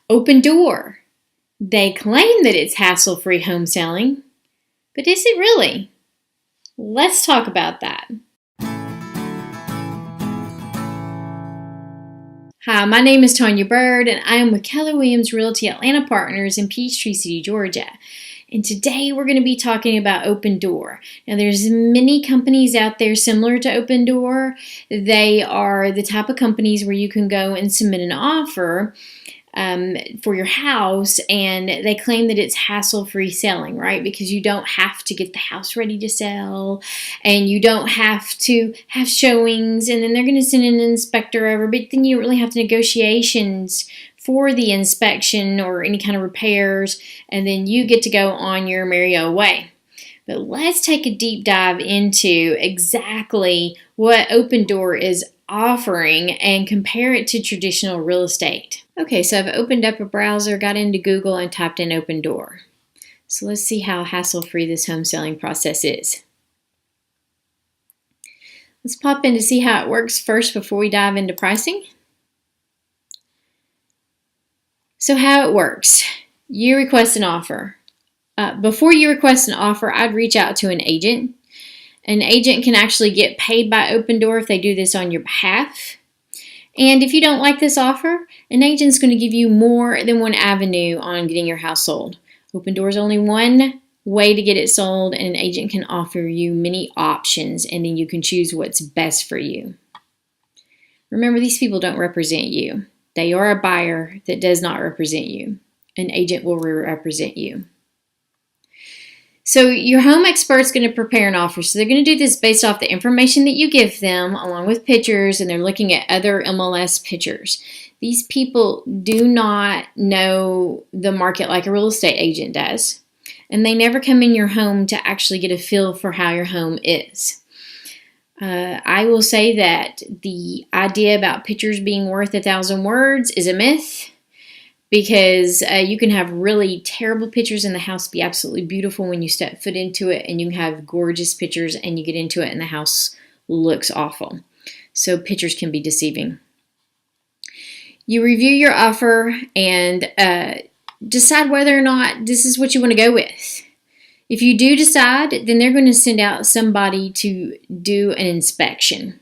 Opendoor. They claim that it's hassle-free home selling, but is it really? Let's talk about that. Hi, my name is Tanya Byrd, and I am with Keller Williams Realty Atlanta Partners in Peachtree City, Georgia. And today we're going to be talking about Opendoor. Now, there's many companies out there similar to Opendoor. They are the type of companies where you can go and submit an offer for your house, and they claim that it's hassle-free selling, right? Because you don't have to get the house ready to sell, and you don't have to have showings, and then they're going to send an inspector over, but then you don't really have to negotiations for the inspection or any kind of repairs, and then you get to go on your merry-o way. But let's take a deep dive into exactly what Opendoor is offering and compare it to traditional real estate. Okay, so I've opened up a browser, got into Google, and typed in Opendoor. So let's see how hassle-free this home selling process is. Let's pop in to see how it works first before we dive into pricing. So how it works, you request an offer. Before you request an offer, I'd reach out to an agent. An agent can actually get paid by Opendoor if they do this on your behalf. And if you don't like this offer, an agent's going to give you more than one avenue on getting your house sold. Opendoor is only one way to get it sold, and an agent can offer you many options, and then you can choose what's best for you. Remember, these people don't represent you. They are a buyer that does not represent you. An agent will represent you. So your home expert's going to prepare an offer. So they're going to do this based off the information that you give them along with pictures, and they're looking at other MLS pictures. These people do not know the market like a real estate agent does, and they never come in your home to actually get a feel for how your home is. I will say that the idea about pictures being worth 1,000 words is a myth. Because you can have really terrible pictures in the house be absolutely beautiful when you step foot into it, and you can have gorgeous pictures and you get into it and the house looks awful. So pictures can be deceiving. You review your offer and decide whether or not this is what you want to go with. If you do decide, then they're going to send out somebody to do an inspection.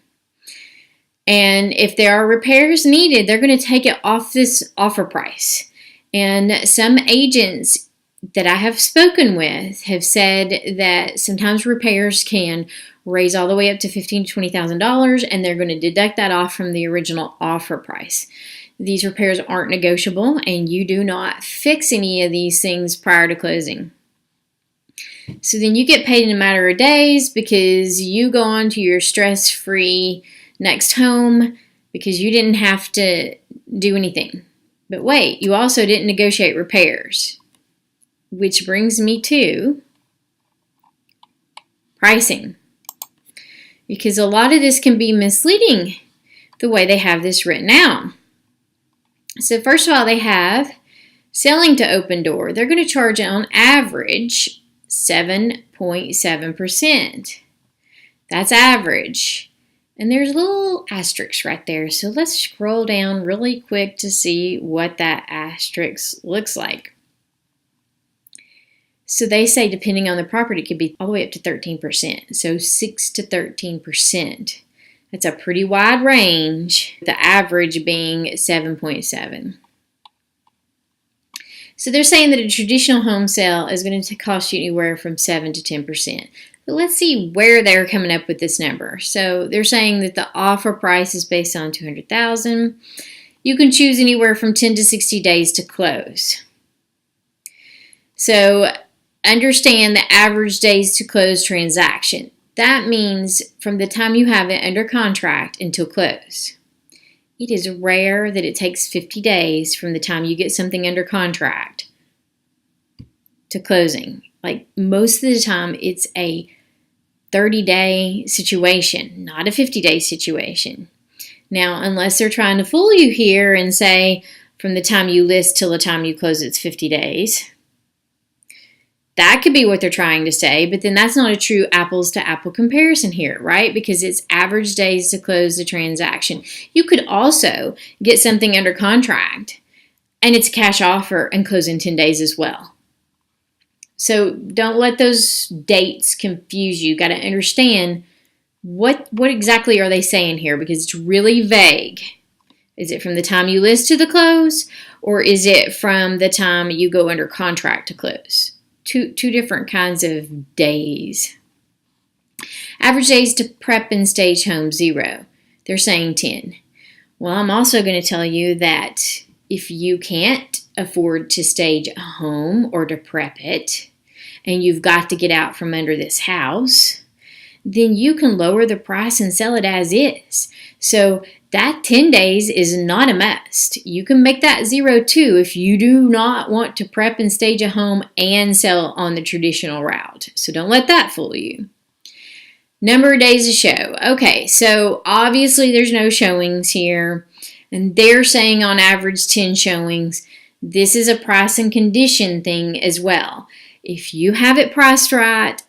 And if there are repairs needed, they're going to take it off this offer price. And some agents that I have spoken with have said that sometimes repairs can raise all the way up to $15,000 to $20,000, and they're going to deduct that off from the original offer price. These repairs aren't negotiable, and you do not fix any of these things prior to closing. So then you get paid in a matter of days because you go on to your stress-free next home because you didn't have to do anything. But wait, you also didn't negotiate repairs. Which brings me to pricing. Because a lot of this can be misleading the way they have this written out. So first of all, they have selling to Opendoor. They're going to charge on average 7.7%. That's average. And there's little asterisks right there. So let's scroll down really quick to see what that asterisk looks like. So they say depending on the property, it could be all the way up to 13%. So 6 to 13%. That's a pretty wide range, the average being 7.7. So they're saying that a traditional home sale is going to cost you anywhere from 7 to 10%. But let's see where they're coming up with this number. So they're saying that the offer price is based on $200,000. You can choose anywhere from 10 to 60 days to close. So understand the average days to close transaction. That means from the time you have it under contract until close. It is rare that it takes 50 days from the time you get something under contract to closing. Like most of the time, it's a 30-day situation, not a 50-day situation. Now, unless they're trying to fool you here and say from the time you list till the time you close, it's 50 days. That could be what they're trying to say, but then that's not a true apples to apple comparison here, right? Because it's average days to close the transaction. You could also get something under contract and it's a cash offer and close in 10 days as well. So don't let those dates confuse you. You got to understand what exactly are they saying here, because it's really vague. Is it from the time you list to the close, or is it from the time you go under contract to close? Two different kinds of days. Average days to prep and stage home, 0. They're saying 10. Well, I'm also going to tell you that if you can't afford to stage a home or to prep it, and you've got to get out from under this house, then you can lower the price and sell it as is. So that 10 days is not a must. You can make that 0 too if you do not want to prep and stage a home and sell on the traditional route. So don't let that fool you. Number of days to show. Okay, so obviously there's no showings here, and they're saying on average 10 showings. This is a price and condition thing as well. If you have it priced right,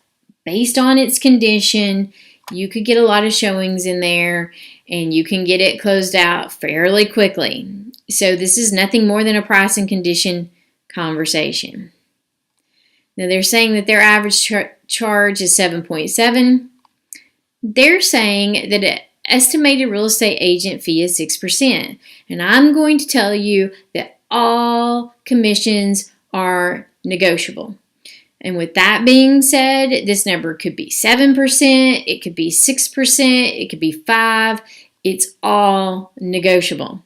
based on its condition, you could get a lot of showings in there, and you can get it closed out fairly quickly. So this is nothing more than a price and condition conversation. Now they're saying that their average charge is 7.7. They're saying that an estimated real estate agent fee is 6%. And I'm going to tell you that all commissions are negotiable. And with that being said, this number could be 7%, it could be 6%, it could be 5%. It's all negotiable.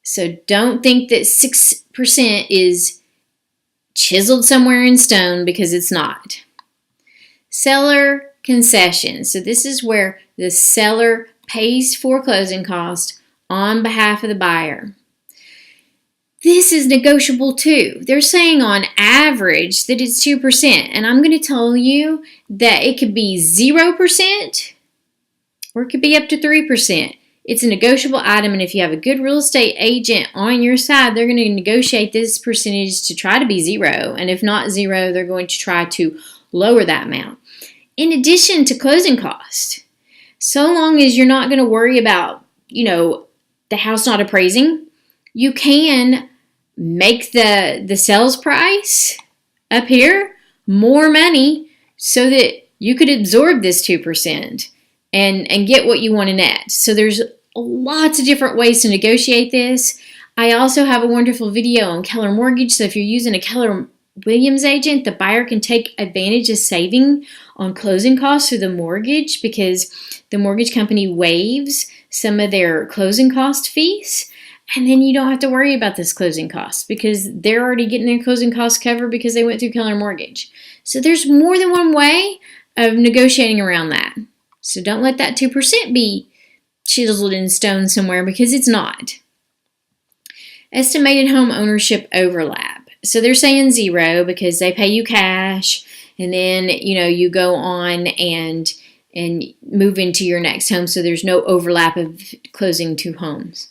So don't think that 6% is chiseled somewhere in stone, because it's not. Seller concessions. So this is where the seller pays for closing costs on behalf of the buyer. This is negotiable too. They're saying on average that it's 2%. And I'm going to tell you that it could be 0% or it could be up to 3%. It's a negotiable item, and if you have a good real estate agent on your side, they're going to negotiate this percentage to try to be 0. And if not 0, they're going to try to lower that amount. In addition to closing costs, so long as you're not going to worry about, the house not appraising, you can make the sales price up here more money so that you could absorb this 2% and get what you want to net. So there's lots of different ways to negotiate this. I also have a wonderful video on Keller Mortgage. So if you're using a Keller Williams agent, the buyer can take advantage of saving on closing costs through the mortgage, because the mortgage company waives some of their closing cost fees. And then you don't have to worry about this closing costs, because they're already getting their closing costs covered because they went through Keller Mortgage. So there's more than one way of negotiating around that. So don't let that 2% be chiseled in stone somewhere, because it's not. Estimated home ownership overlap. So they're saying 0 because they pay you cash, and then you go on and move into your next home. So there's no overlap of closing 2 homes.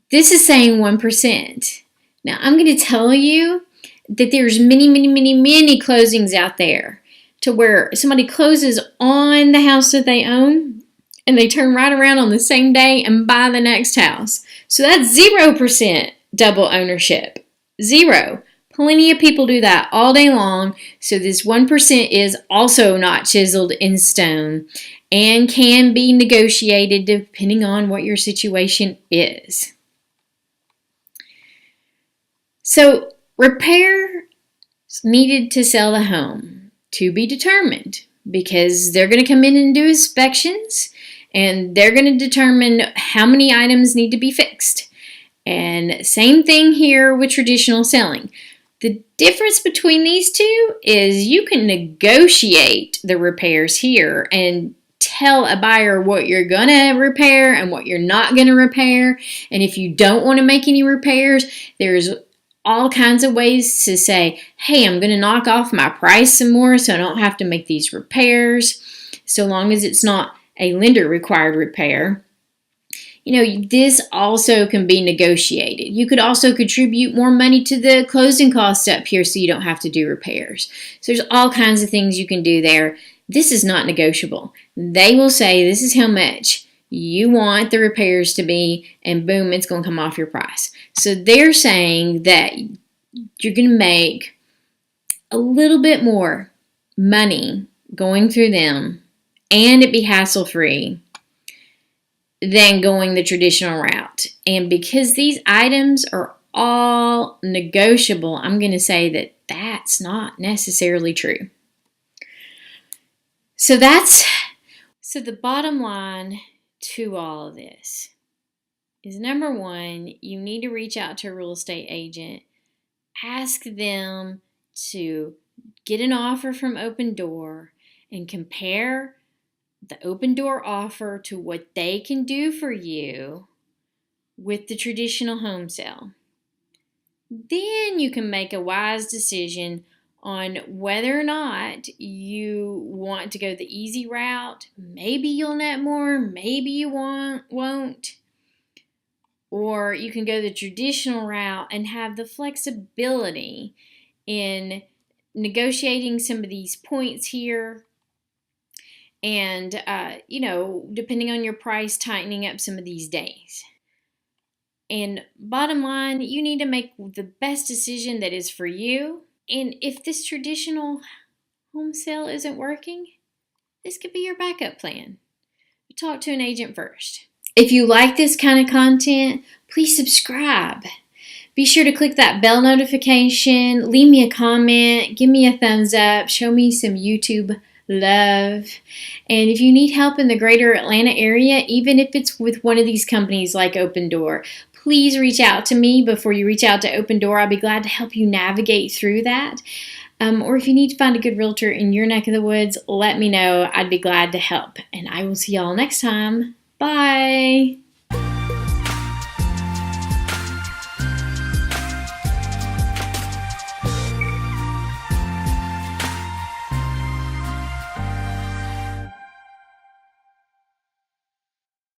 This is saying 1%. Now I'm going to tell you that there's many closings out there to where somebody closes on the house that they own and they turn right around on the same day and buy the next house. So that's 0% double ownership. 0. Plenty of people do that all day long. So this 1% is also not chiseled in stone and can be negotiated depending on what your situation is. So repairs needed to sell the home, to be determined, because they're going to come in and do inspections, and they're going to determine how many items need to be fixed. And same thing here with traditional selling. The difference between these two is you can negotiate the repairs here and tell a buyer what you're going to repair and what you're not going to repair. And if you don't want to make any repairs, there's all kinds of ways to say, hey, I'm going to knock off my price some more so I don't have to make these repairs, so long as it's not a lender required repair. This also can be negotiated. You could also contribute more money to the closing costs up here so you don't have to do repairs. So there's all kinds of things you can do there. This is not negotiable. They will say this is how much you want the repairs to be, and boom, it's going to come off your price. So they're saying that you're going to make a little bit more money going through them, and it be hassle-free, than going the traditional route. And because these items are all negotiable, I'm going to say that that's not necessarily true. So the bottom line to all of this is, number one, you need to reach out to a real estate agent. Ask them to get an offer from Opendoor and compare the Opendoor offer to what they can do for you with the traditional home sale. Then you can make a wise decision on whether or not you want to go the easy route. Maybe you'll net more, maybe you won't. Or you can go the traditional route and have the flexibility in negotiating some of these points here. And, depending on your price, tightening up some of these days. And bottom line, you need to make the best decision that is for you. And if this traditional home sale isn't working, this could be your backup plan. Talk to an agent first. If you like this kind of content, please subscribe. Be sure to click that bell notification, leave me a comment, give me a thumbs up, show me some YouTube love. And if you need help in the greater Atlanta area, even if it's with one of these companies like Opendoor, please reach out to me before you reach out to Opendoor. I'll be glad to help you navigate through that. Or if you need to find a good realtor in your neck of the woods, let me know. I'd be glad to help. And I will see y'all next time. Bye.